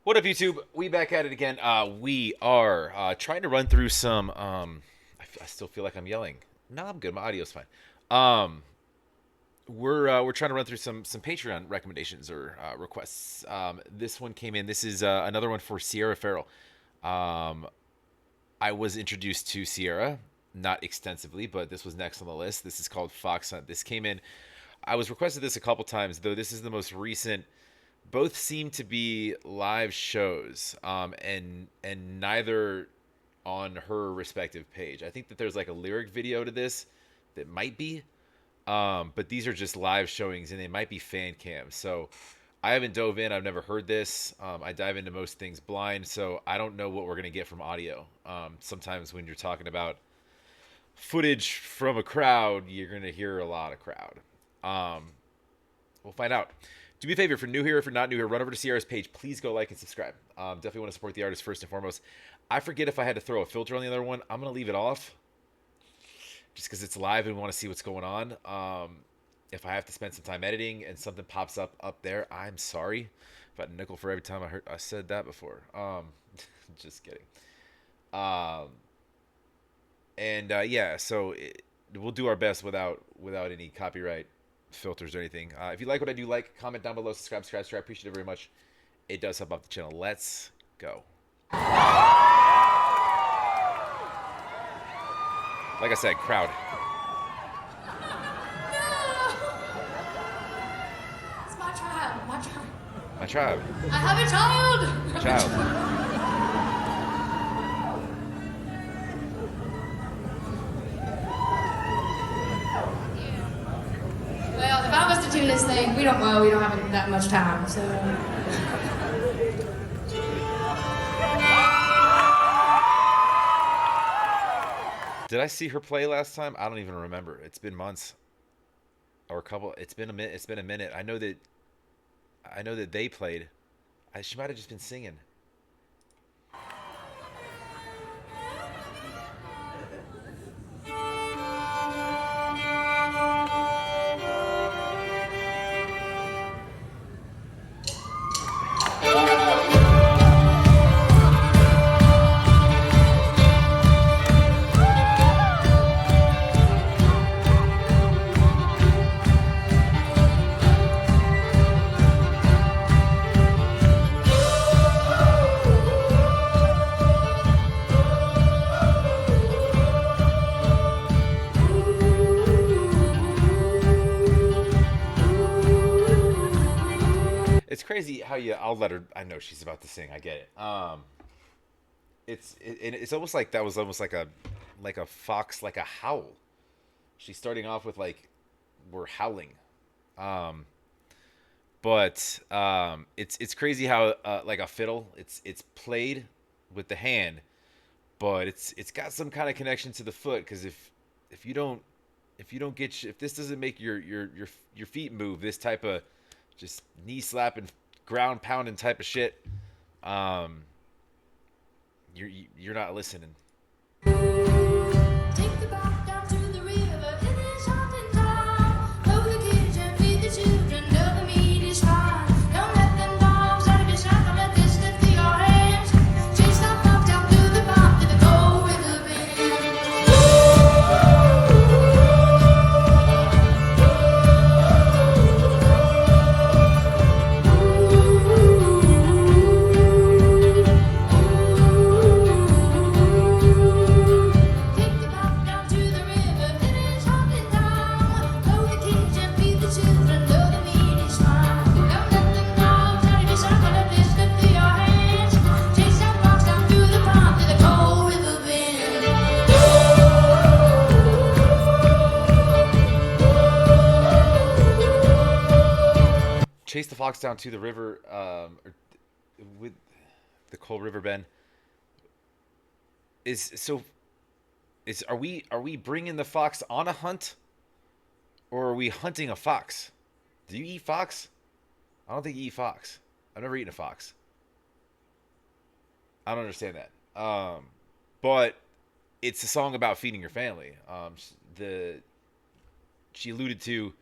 What up, YouTube? We back at it again. We are trying to run through some. I still feel like I'm yelling. No, I'm good. My audio's fine. Um, we're trying to run through some Patreon recommendations or requests. This one came in. This is another one for Sierra Ferrell. Um, I was introduced to Sierra, not extensively, but this was next on the list. This is called Fox Hunt. This came in. I was requested this a couple times, though. This is the most recent. Both seem to be live shows, and neither on her respective page. I think that there's like a lyric video to this that might be, but these are just live showings, and they might be fan cams. So I haven't dove in. I've never heard this. I dive into most things blind, so I don't know what we're gonna get from audio. Sometimes when you're talking about footage from a crowd, you're gonna hear a lot of crowd. Um, we'll find out. Do me a favor, if you're new here, if you're not new here, run over to Sierra's page. Please go like and subscribe. Definitely want to support the artist first and foremost. I forget if I had to throw a filter on the other one. I'm going to leave it off just because it's live and we want to see what's going on. If I have to spend some time editing and something pops up there, I'm sorry. I've got a nickel for every time I said that before. Just kidding. Um, yeah, so we'll do our best without any copyright filters or anything. If you like what I do, like, comment down below, subscribe. I appreciate it very much. It does help out the channel. Let's go. Like I said, crowd. It's my child. My child. My tribe. I have a child. Child. Well, if I was to tune this thing, we don't have that much time, so. Did I see her play last time? I don't even remember. It's been months or a couple. It's been a minute. It's been a minute. I know that they played. She might have just been singing. It's crazy how I'll let her. I know she's about to sing. I get it. It's almost like that was almost like a fox, like a howl. She's starting off with like we're howling. Um, but it's crazy how like a fiddle, it's played with the hand, but it's got some kind of connection to the foot because if you don't if this doesn't make your feet move, this type of just knee slapping, ground pounding type of shit, um, you're not listening. Take the boat down to the river, it is hot and dry. Load the kids and feed the children, till the meat is fine. Don't let them dogs out of your sight, don't let this slip through your hands. Chase that boat down to the pond, to the cold river Take the boat down to the river, it is hot and dry. Load the kids and feed the children, till the meat is fine. Don't let them dogs out of your sight, don't let this slip through your hands. Chase that boat down to the pond, to the cold river bend. Chase the fox down to the river, with the cold river bend. Is so is are we bringing the fox on a hunt, or are we hunting a fox? Do you eat fox? I don't think you eat fox. I've never eaten a fox. I don't understand that. But it's a song about feeding your family. The She alluded to,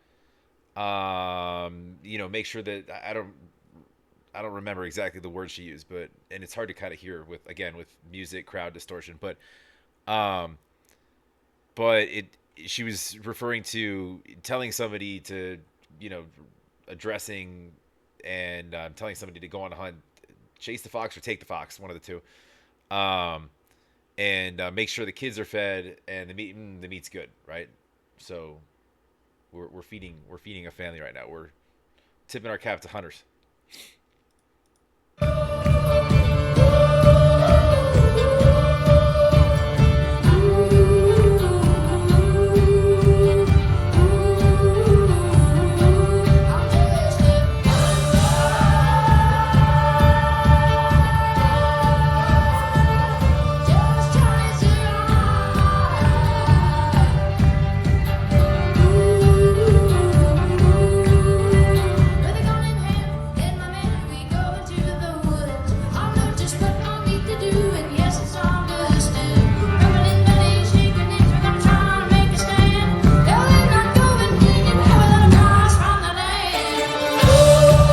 make sure that I don't. I don't remember exactly the words she used, but and it's hard to kind of hear with again with music, crowd distortion, um, but it she was referring to telling somebody to you know addressing and telling somebody to go on a hunt, chase the fox or take the fox, one of the two, and make sure the kids are fed and the meat's good, right? So we're feeding a family right now. We're tipping our cap to hunters. Just trying to with a gun in hand and my man, we go into the woods. I know just what I need to do, and yes, it's understood. Rumbling belly, shaking it, we're gonna try and make a stand. No, we're not going anywhere without a prize from the land. I'm just trying to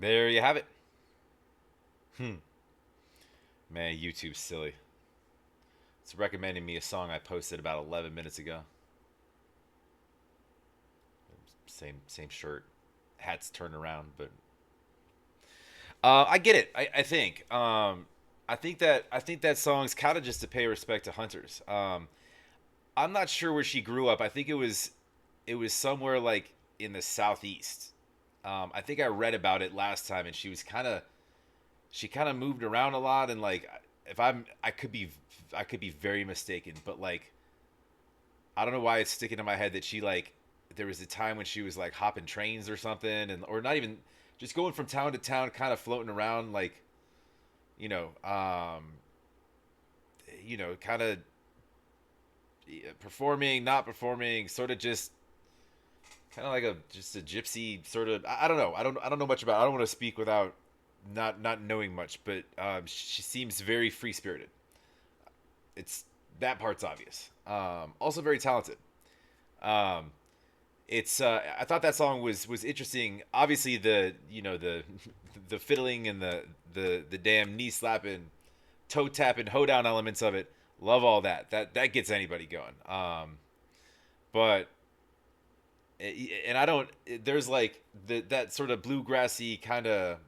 There you have it. Man, YouTube's silly. It's recommending me a song I posted about 11 minutes ago. Same shirt, hats turned around, but I get it. I think that song's kind of just to pay respect to hunters. I'm not sure where she grew up. I think it was somewhere like in the southeast. I think I read about it last time, and she kind of moved around a lot, and like if I could be very mistaken, but like I don't know why it's sticking in my head that she like there was a time when she was like hopping trains or something, and or not even just going from town to town, kind of floating around, like you know, kind of performing, not performing, sort of just kind of like a just a gypsy sort of. I don't know. I don't know much about. I don't want to speak without not knowing much, but she seems very free spirited. It's that part's obvious. Also very talented. Um, it's I thought that song was interesting. Obviously the the fiddling and the damn knee slapping, toe tapping, hoedown elements of it. Love all that. That gets anybody going. But and I don't. There's like that sort of bluegrassy kind of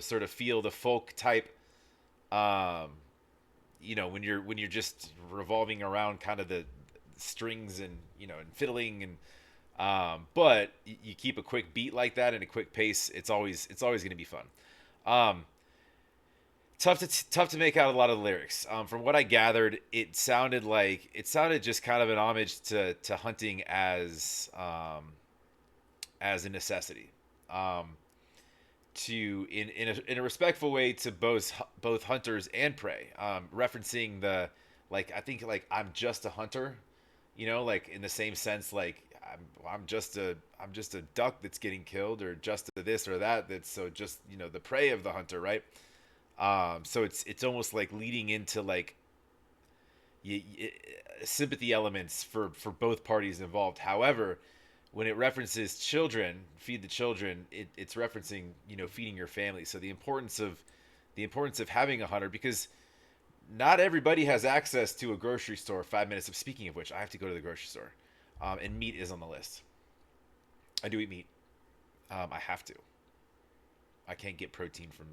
sort of feel the folk type. Um, when you're just revolving around kind of the strings and and fiddling and but you keep a quick beat like that and a quick pace, it's always going to be fun. um tough to make out a lot of the lyrics. From what I gathered, it sounded just kind of an homage to hunting as a necessity. Um, to in a respectful way to both hunters and prey, referencing the like I think like I'm just a hunter, like in the same sense like I'm just a duck that's getting killed or just a this or that that's so just the prey of the hunter, right? So it's almost like leading into like sympathy elements for both parties involved. However, when it references children, feed the children, it's referencing feeding your family. So the importance of having a hunter, because not everybody has access to a grocery store 5 minutes of. Speaking of which, I have to go to the grocery store, and meat is on the list. I do eat meat. I have to. I can't get protein from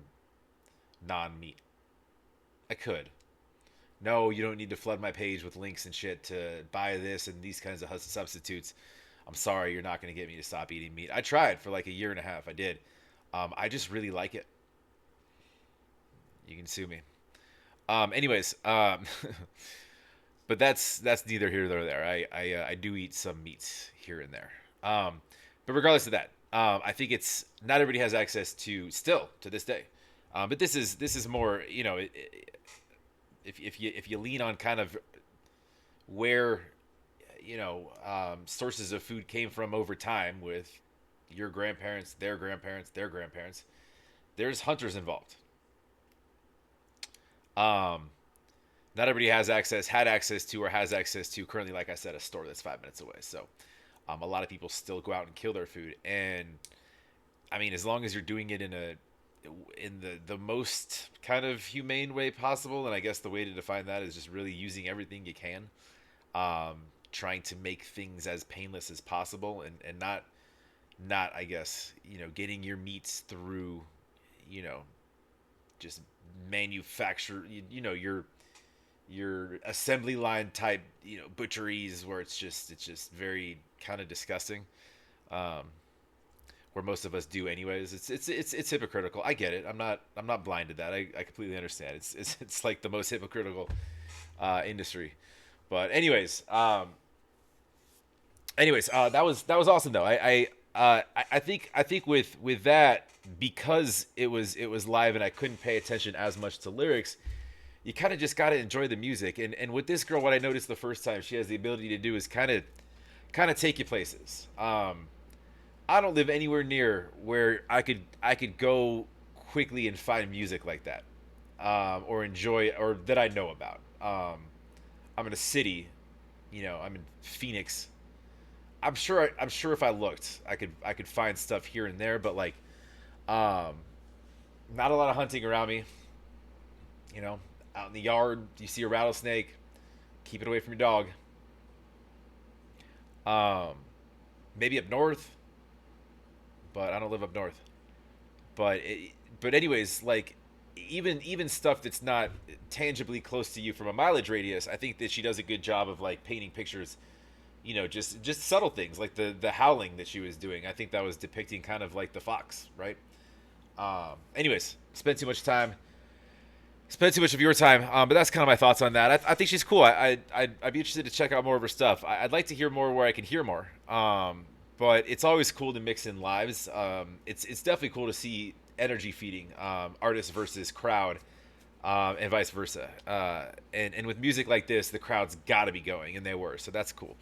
non-meat. I could. No, you don't need to flood my page with links and shit to buy this and these kinds of substitutes. I'm sorry, you're not going to get me to stop eating meat. I tried for like a year and a half. I did. I just really like it. You can sue me. Anyways, but that's neither here nor there. I do eat some meats here and there. But regardless of that, I think it's not everybody has access to still to this day. But this is more if you lean on kind of where sources of food came from over time with your grandparents, their grandparents, their grandparents. There's hunters involved. Um, Not everybody had access to, or has access to currently, like I said, a store that's 5 minutes away. So, a lot of people still go out and kill their food, and I mean, as long as you're doing it in the most kind of humane way possible, and I guess the way to define that is just really using everything you can, trying to make things as painless as possible, and not I guess getting your meats through you know just manufacture your assembly line type butcheries where it's just very kind of disgusting, um, where most of us do anyways. It's hypocritical. I get it. I'm not blind to that. I completely understand. It's like the most hypocritical industry. But that was awesome though. I think with that, because it was live and I couldn't pay attention as much to lyrics, you kind of just got to enjoy the music. And with this girl, what I noticed the first time, she has the ability to do is kind of take you places. I don't live anywhere near where I could go quickly and find music like that, or enjoy, or that I know about. I'm in a city, I'm in Phoenix. I'm sure if I looked, I could find stuff here and there, but like, um, not a lot of hunting around me. Out in the yard, you see a rattlesnake, keep it away from your dog. Um, Maybe up north, but I don't live up north. But anyways, like even stuff that's not tangibly close to you from a mileage radius, I think that she does a good job of like painting pictures. Just subtle things like the howling that she was doing. I think that was depicting kind of like the fox, right? Anyways, spend too much of your time, but that's kind of my thoughts on that. I think she's cool. I'd be interested to check out more of her stuff. I'd like to hear more where I can hear more. But it's always cool to mix in lives. It's definitely cool to see energy feeding, artist versus crowd, and vice versa. And with music like this, the crowd's got to be going, and they were. So that's cool.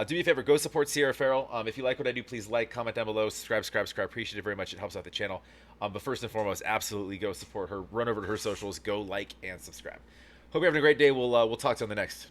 Do me a favor, go support Sierra Ferrell. If you like what I do, please like, comment down below, subscribe. Appreciate it very much. It helps out the channel. But first and foremost, absolutely go support her. Run over to her socials, go like and subscribe. Hope you're having a great day. We'll talk to you on the next.